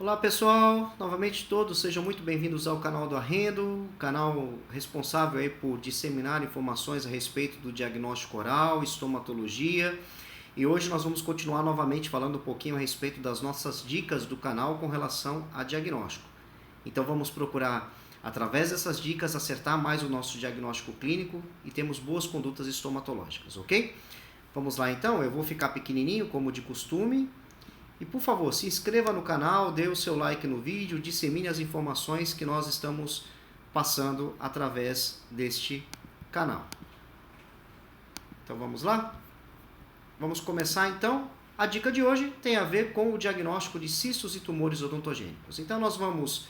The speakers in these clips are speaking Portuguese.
Olá pessoal, novamente todos sejam muito bem-vindos ao canal do Arrendo, canal responsável aí por disseminar informações a respeito do diagnóstico oral, estomatologia, e hoje nós vamos continuar novamente falando um pouquinho a respeito das nossas dicas do canal com relação a diagnóstico. Então vamos procurar, através dessas dicas, acertar mais o nosso diagnóstico clínico e termos boas condutas estomatológicas, ok? Vamos lá então, eu vou ficar pequenininho como de costume. E por favor, se inscreva no canal, dê o seu like no vídeo, dissemine as informações que nós estamos passando através deste canal. Então vamos lá? Vamos começar então. A dica de hoje tem a ver com o diagnóstico de cistos e tumores odontogênicos. Então nós vamos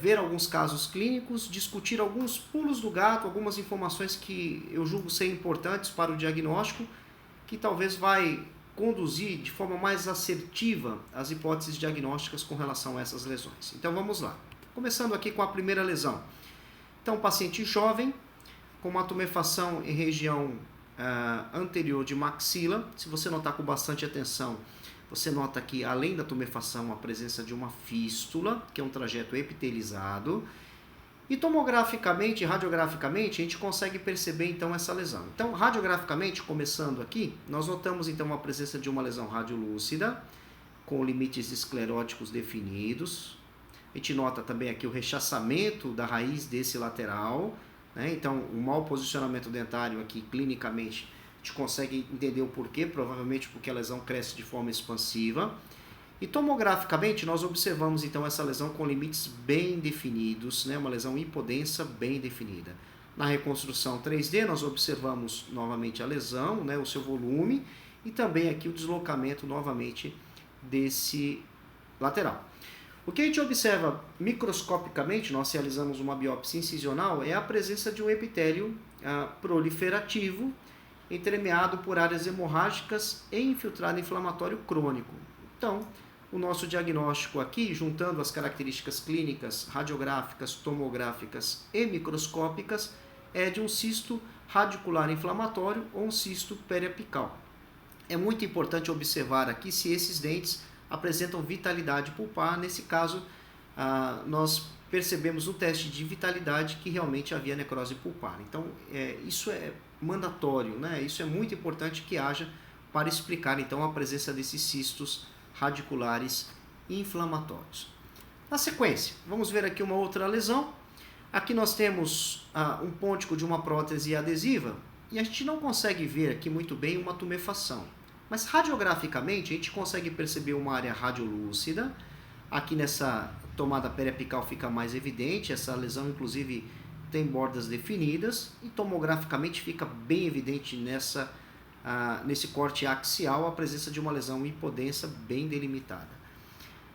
ver alguns casos clínicos, discutir alguns pulos do gato, algumas informações que eu julgo ser importantes para o diagnóstico, que talvez vai conduzir de forma mais assertiva as hipóteses diagnósticas com relação a essas lesões. Então vamos lá. Começando aqui com a primeira lesão. Então, paciente jovem com uma tumefação em região anterior de maxila. Se você notar com bastante atenção, você nota que além da tumefação a presença de uma fístula, que é um trajeto epitelizado. E tomograficamente, radiograficamente, a gente consegue perceber então essa lesão. Então, radiograficamente, começando aqui, nós notamos então a presença de uma lesão radiolúcida, com limites escleróticos definidos. A gente nota também aqui o rechaçamento da raiz desse lateral, né? Então, o mau posicionamento dentário aqui, clinicamente, a gente consegue entender o porquê, provavelmente porque a lesão cresce de forma expansiva. E tomograficamente nós observamos então essa lesão com limites bem definidos, né? Uma lesão hipodensa bem definida. Na reconstrução 3D nós observamos novamente a lesão, né? O seu volume e também aqui o deslocamento novamente desse lateral. O que a gente observa microscopicamente, nós realizamos uma biópsia incisional, é a presença de um epitélio proliferativo entremeado por áreas hemorrágicas e infiltrado inflamatório crônico. Então, o nosso diagnóstico aqui, juntando as características clínicas, radiográficas, tomográficas e microscópicas, é de um cisto radicular inflamatório ou um cisto periapical. É muito importante observar aqui se esses dentes apresentam vitalidade pulpar. Nesse caso, nós percebemos no teste de vitalidade que realmente havia necrose pulpar. Então, isso é mandatório, né? Isso é muito importante que haja para explicar então a presença desses cistos radiculares inflamatórios. Na sequência, vamos ver aqui uma outra lesão. Aqui nós temos um pôntico de uma prótese adesiva e a gente não consegue ver aqui muito bem uma tumefação. Mas radiograficamente a gente consegue perceber uma área radiolúcida. Aqui nessa tomada periapical fica mais evidente, essa lesão inclusive tem bordas definidas e tomograficamente fica bem evidente nesse corte axial a presença de uma lesão hipodensa bem delimitada.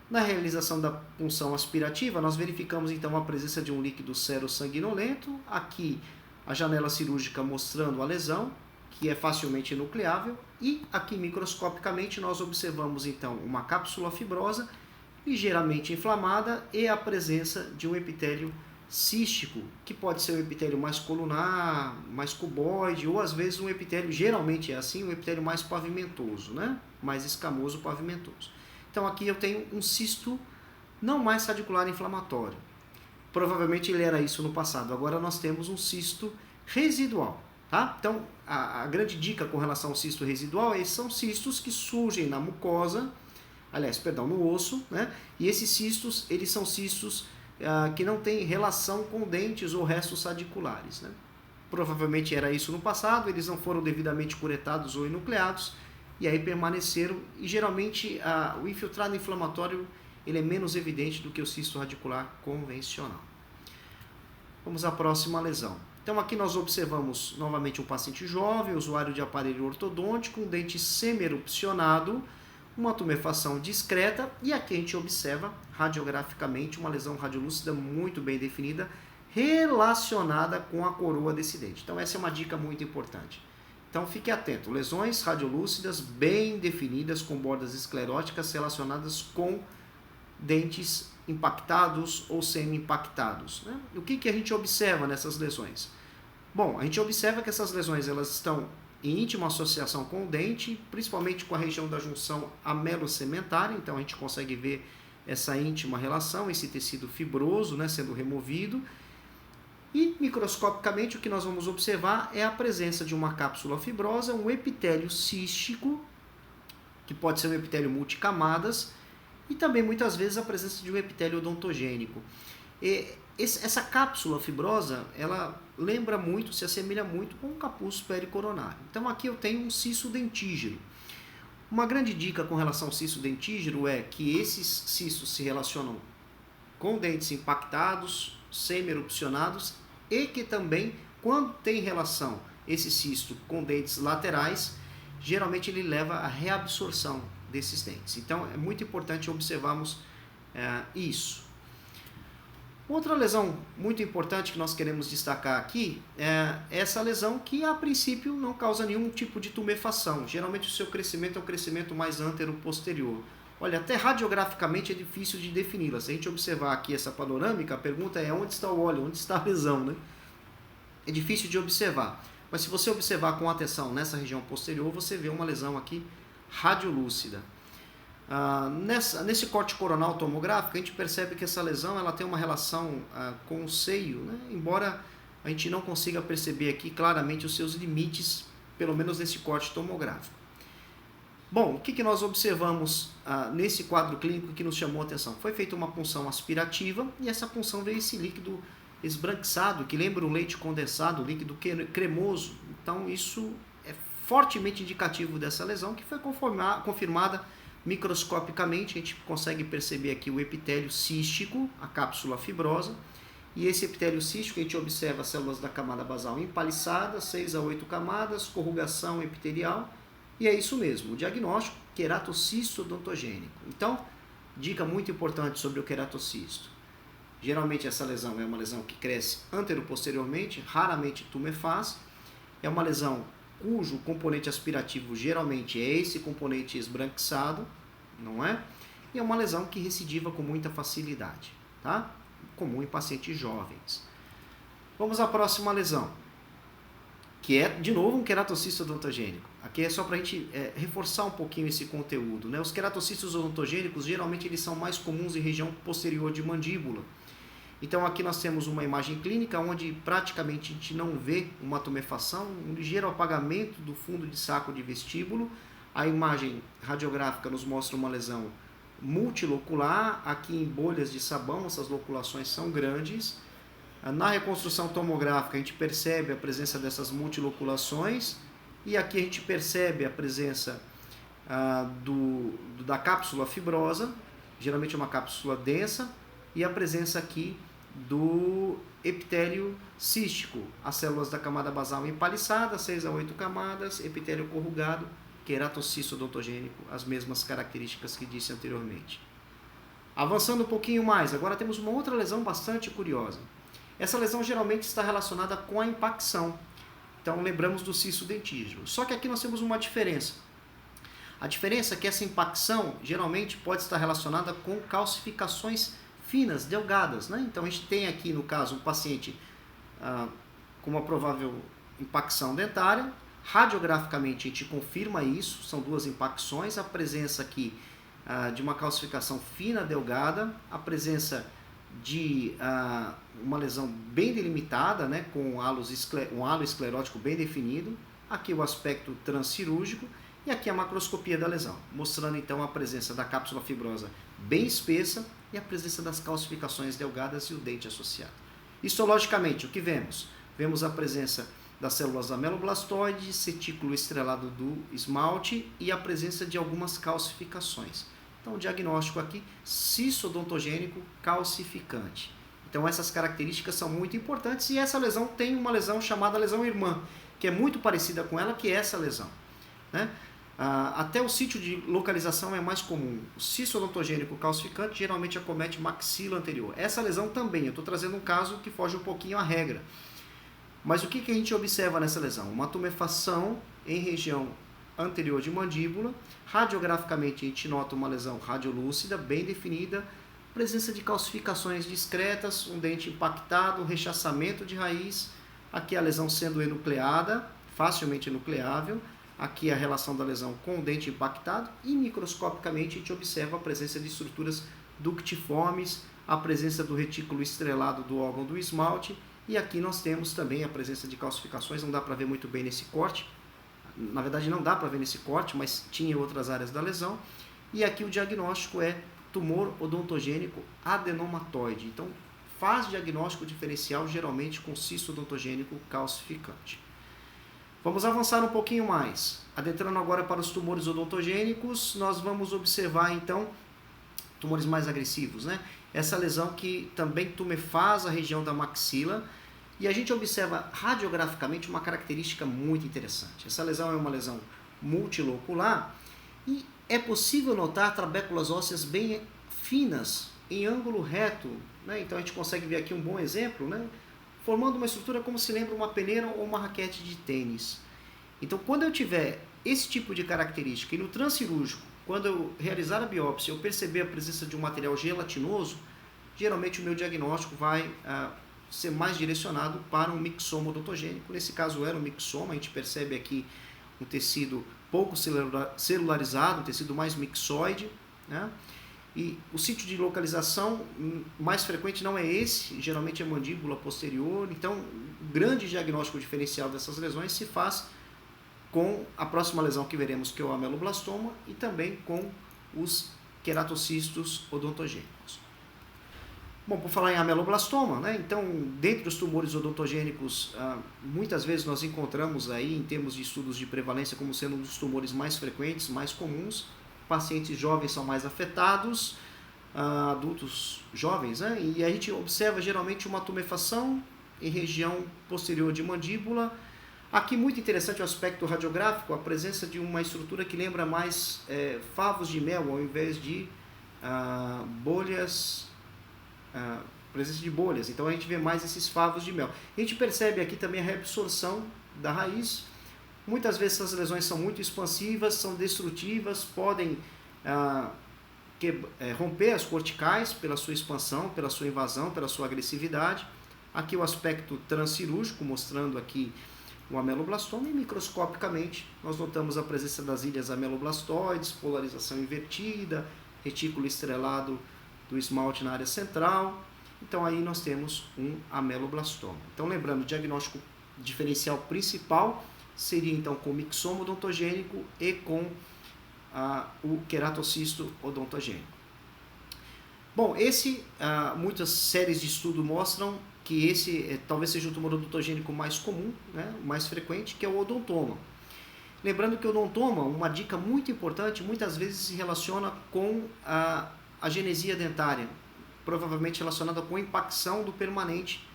Na realização da punção aspirativa, nós verificamos então a presença de um líquido serossanguinolento, aqui a janela cirúrgica mostrando a lesão, que é facilmente enucleável, e aqui microscopicamente nós observamos então uma cápsula fibrosa ligeiramente inflamada e a presença de um epitélio cístico, que pode ser um epitélio mais colunar, mais cuboide, ou às vezes um epitélio, geralmente é assim, um epitélio mais pavimentoso, né? Mais escamoso, pavimentoso. Então aqui eu tenho um cisto não mais radicular inflamatório. Provavelmente ele era isso no passado, agora nós temos um cisto residual, tá? Então a grande dica com relação ao cisto residual é que são cistos que surgem na mucosa, no osso, né? E esses cistos, eles são cistos que não tem relação com dentes ou restos radiculares, né? Provavelmente era isso no passado, eles não foram devidamente curetados ou enucleados, e aí permaneceram, e geralmente o infiltrado inflamatório ele é menos evidente do que o cisto radicular convencional. Vamos à próxima lesão. Então aqui nós observamos novamente um paciente jovem, usuário de aparelho ortodôntico, um dente semi-erupcionado, uma tumefação discreta, e aqui a gente observa radiograficamente uma lesão radiolúcida muito bem definida relacionada com a coroa desse dente. Então essa é uma dica muito importante. Então fique atento, lesões radiolúcidas bem definidas com bordas escleróticas relacionadas com dentes impactados ou semi-impactados, né? O que a gente observa nessas lesões? Bom, a gente observa que essas lesões elas estão em íntima associação com o dente, principalmente com a região da junção amelo-sementária, então a gente consegue ver essa íntima relação, esse tecido fibroso, né, sendo removido. E microscopicamente o que nós vamos observar é a presença de uma cápsula fibrosa, um epitélio cístico, que pode ser um epitélio multicamadas, e também muitas vezes a presença de um epitélio odontogênico. Essa cápsula fibrosa, ela lembra muito, se assemelha muito com o capuz pericoronário. Então aqui eu tenho um cisto dentígero. Uma grande dica com relação ao cisto dentígero é que esses cistos se relacionam com dentes impactados, semi-erupcionados, e que também, quando tem relação esse cisto com dentes laterais, geralmente ele leva à reabsorção desses dentes. Então é muito importante observarmos isso. Outra lesão muito importante que nós queremos destacar aqui é essa lesão que a princípio não causa nenhum tipo de tumefação. Geralmente o seu crescimento é um crescimento mais antero-posterior. Olha, até radiograficamente é difícil de defini-la. Se a gente observar aqui essa panorâmica, a pergunta é onde está o óleo, onde está a lesão, né? É difícil de observar. Mas se você observar com atenção nessa região posterior, você vê uma lesão aqui radiolúcida. Nesse corte coronal tomográfico, a gente percebe que essa lesão ela tem uma relação com o seio, né? Embora a gente não consiga perceber aqui claramente os seus limites, pelo menos nesse corte tomográfico. Bom, o que nós observamos nesse quadro clínico que nos chamou a atenção? Foi feita uma punção aspirativa e essa punção veio esse líquido esbranquiçado, que lembra um leite condensado, líquido cremoso. Então isso é fortemente indicativo dessa lesão, que foi confirmada microscopicamente. A gente consegue perceber aqui o epitélio cístico, a cápsula fibrosa, e esse epitélio cístico a gente observa as células da camada basal empaliçadas, 6 a 8 camadas, corrugação epitelial, e é isso mesmo, o diagnóstico, queratocisto odontogênico. Então, dica muito importante sobre o queratocisto. Geralmente essa lesão é uma lesão que cresce antero-posteriormente, raramente tumefaz. É uma lesão cujo componente aspirativo geralmente é esse componente esbranquiçado, não é? E é uma lesão que recidiva com muita facilidade, tá? Comum em pacientes jovens. Vamos à próxima lesão, que é, de novo, um queratocisto odontogênico. Aqui é só para a gente reforçar um pouquinho esse conteúdo, né? Os queratocistos odontogênicos, geralmente, eles são mais comuns em região posterior de mandíbula. Então, aqui nós temos uma imagem clínica onde praticamente a gente não vê uma tumefação, um ligeiro apagamento do fundo de saco de vestíbulo. A imagem radiográfica nos mostra uma lesão multilocular, aqui em bolhas de sabão, essas loculações são grandes. Na reconstrução tomográfica a gente percebe a presença dessas multiloculações e aqui a gente percebe a presença da cápsula fibrosa, geralmente é uma cápsula densa, e a presença aqui do epitélio cístico, as células da camada basal empaliçadas, 6 a 8 camadas, epitélio corrugado, queratocisto odontogênico, as mesmas características que disse anteriormente. Avançando um pouquinho mais, agora temos uma outra lesão bastante curiosa. Essa lesão geralmente está relacionada com a impacção. Então lembramos do cisto dentígero. Só que aqui nós temos uma diferença. A diferença é que essa impacção geralmente pode estar relacionada com calcificações finas, delgadas, né? Então a gente tem aqui no caso um paciente com uma provável impacção dentária. Radiograficamente a gente confirma isso, são duas impacções, a presença aqui de uma calcificação fina, delgada, a presença de uma lesão bem delimitada, né, com um halo esclerótico bem definido, aqui o aspecto transcirúrgico e aqui a macroscopia da lesão, mostrando então a presença da cápsula fibrosa bem espessa e a presença das calcificações delgadas e o dente associado. Histologicamente, o que vemos? Vemos a presença das células ameloblastoides, cetículo estrelado do esmalte e a presença de algumas calcificações. Então, o diagnóstico aqui, cisto odontogênico calcificante. Então, essas características são muito importantes e essa lesão tem uma lesão chamada lesão irmã, que é muito parecida com ela, que é essa lesão, né? Até o sítio de localização é mais comum. O cisto odontogênico calcificante geralmente acomete maxila anterior. Essa lesão também, eu estou trazendo um caso que foge um pouquinho à regra. Mas o que a gente observa nessa lesão? Uma tumefação em região anterior de mandíbula. Radiograficamente a gente nota uma lesão radiolúcida, bem definida, presença de calcificações discretas, um dente impactado, rechaçamento de raiz, aqui a lesão sendo enucleada, facilmente enucleável, aqui a relação da lesão com o dente impactado e microscopicamente a gente observa a presença de estruturas ductiformes, a presença do retículo estrelado do órgão do esmalte, e aqui nós temos também a presença de calcificações, não dá para ver muito bem nesse corte, na verdade não dá para ver nesse corte, mas tinha outras áreas da lesão, e aqui o diagnóstico é tumor odontogênico adenomatoide, então faz diagnóstico diferencial geralmente com cisto odontogênico calcificante. Vamos avançar um pouquinho mais, adentrando agora para os tumores odontogênicos, nós vamos observar então tumores mais agressivos, né? Essa lesão que também tumefaz a região da maxila, e a gente observa radiograficamente uma característica muito interessante. Essa lesão é uma lesão multilocular e é possível notar trabéculas ósseas bem finas em ângulo reto, né? Então a gente consegue ver aqui um bom exemplo, né? Formando uma estrutura como se lembra uma peneira ou uma raquete de tênis. Então quando eu tiver esse tipo de característica e no transcirúrgico, quando eu realizar a biópsia, eu perceber a presença de um material gelatinoso, geralmente o meu diagnóstico vai ser mais direcionado para um mixoma odontogênico. Nesse caso era um mixoma, a gente percebe aqui um tecido pouco celularizado, um tecido mais mixoide, né? E o sítio de localização mais frequente não é esse, geralmente é mandíbula posterior. Então, o grande diagnóstico diferencial dessas lesões se faz com a próxima lesão que veremos, que é o ameloblastoma, e também com os queratocistos odontogênicos. Bom, por falar em ameloblastoma, né? Então, dentre os tumores odontogênicos, muitas vezes nós encontramos aí, em termos de estudos de prevalência, como sendo um dos tumores mais frequentes, mais comuns. Pacientes jovens são mais afetados, adultos jovens, né? E a gente observa geralmente uma tumefação em região posterior de mandíbula. Aqui muito interessante o aspecto radiográfico, a presença de uma estrutura que lembra mais favos de mel, ao invés de bolhas, presença de bolhas. Então a gente vê mais esses favos de mel. A gente percebe aqui também a reabsorção da raiz. Muitas vezes essas lesões são muito expansivas, são destrutivas, podem romper as corticais pela sua expansão, pela sua invasão, pela sua agressividade. Aqui o aspecto transcirúrgico, mostrando aqui o ameloblastoma, e microscopicamente nós notamos a presença das ilhas ameloblastoides, polarização invertida, retículo estrelado do esmalte na área central. Então aí nós temos um ameloblastoma. Então lembrando, o diagnóstico diferencial principal seria então com mixoma odontogênico e com o queratocisto odontogênico. Bom, muitas séries de estudo mostram que esse talvez seja o tumor odontogênico mais comum, né, mais frequente, que é o odontoma. Lembrando que o odontoma, uma dica muito importante, muitas vezes se relaciona com a genesia dentária, provavelmente relacionada com a impacção do permanente,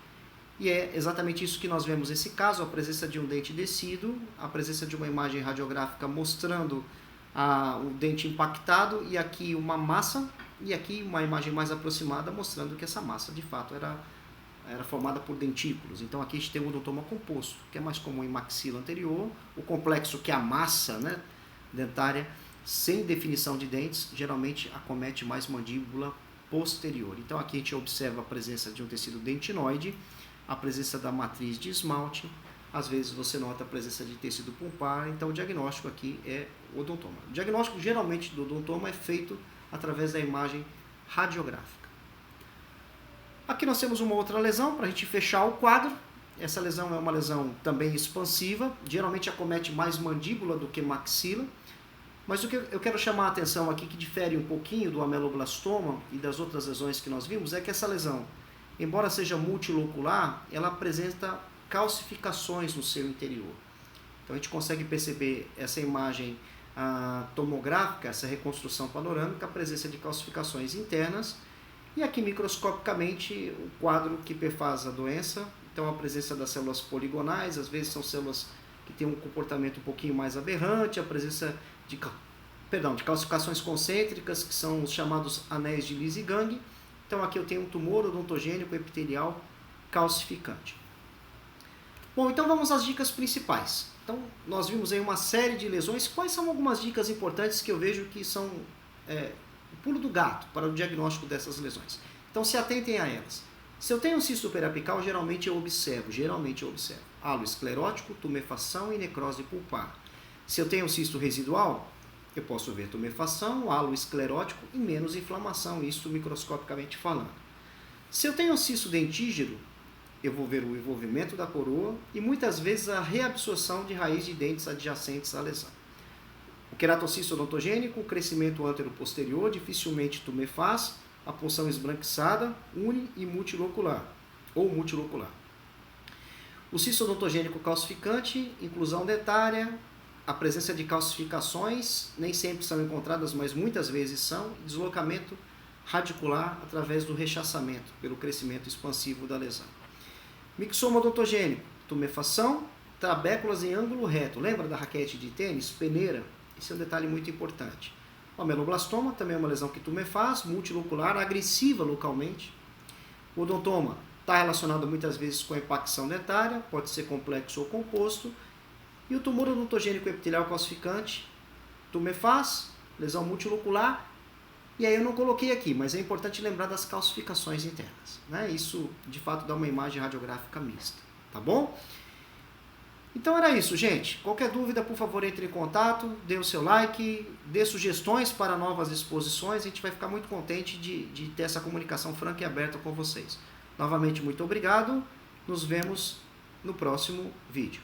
e é exatamente isso que nós vemos nesse caso, a presença de um dente descido, a presença de uma imagem radiográfica mostrando o dente impactado, e aqui uma massa, e aqui uma imagem mais aproximada mostrando que essa massa de fato era formada por dentículos. Então aqui a gente tem um odontoma composto, que é mais comum em maxila anterior, o complexo que é a massa, né, dentária, sem definição de dentes, geralmente acomete mais mandíbula posterior. Então aqui a gente observa a presença de um tecido dentinoide, a presença da matriz de esmalte, às vezes você nota a presença de tecido pulpar, então o diagnóstico aqui é odontoma. O diagnóstico geralmente do odontoma é feito através da imagem radiográfica. Aqui nós temos uma outra lesão para a gente fechar o quadro. Essa lesão é uma lesão também expansiva, geralmente acomete mais mandíbula do que maxila, mas o que eu quero chamar a atenção aqui, que difere um pouquinho do ameloblastoma e das outras lesões que nós vimos, é que essa lesão, embora seja multilocular, ela apresenta calcificações no seu interior. Então a gente consegue perceber essa imagem tomográfica, essa reconstrução panorâmica, a presença de calcificações internas, e aqui microscopicamente o quadro que perfaz a doença. Então a presença das células poligonais, às vezes são células que têm um comportamento um pouquinho mais aberrante, a presença de calcificações concêntricas, que são os chamados anéis de Lis-Gang. Então aqui eu tenho um tumor odontogênico epitelial calcificante. Bom, então vamos às dicas principais. Então nós vimos aí uma série de lesões. Quais são algumas dicas importantes que eu vejo que são o pulo do gato para o diagnóstico dessas lesões? Então se atentem a elas. Se eu tenho um cisto periapical, geralmente eu observo halo esclerótico, tumefação e necrose pulpar. Se eu tenho um cisto residual, eu posso ver tumefação, halo esclerótico e menos inflamação, isso microscopicamente falando. Se eu tenho um cisto dentígero, eu vou ver o envolvimento da coroa e muitas vezes a reabsorção de raiz de dentes adjacentes à lesão. O queratocisto odontogênico, o crescimento antero-posterior, dificilmente tumefaz, a porção esbranquiçada, uni e multilocular, ou multilocular. O cisto odontogênico calcificante, inclusão dentária, a presença de calcificações, nem sempre são encontradas, mas muitas vezes são, deslocamento radicular através do rechaçamento, pelo crescimento expansivo da lesão. Mixoma odontogênico, tumefação, trabéculas em ângulo reto. Lembra da raquete de tênis? Peneira. Esse é um detalhe muito importante. O ameloblastoma também é uma lesão que tumefaz, multilocular, agressiva localmente. O odontoma está relacionado muitas vezes com a epaxão dentária, pode ser complexo ou composto. E o tumor odontogênico epitelial calcificante, tumefaz, lesão multilocular. E aí eu não coloquei aqui, mas é importante lembrar das calcificações internas, né? Isso, de fato, dá uma imagem radiográfica mista, tá bom? Então era isso, gente. Qualquer dúvida, por favor, entre em contato, dê o seu like, dê sugestões para novas exposições. A gente vai ficar muito contente de ter essa comunicação franca e aberta com vocês. Novamente, muito obrigado. Nos vemos no próximo vídeo.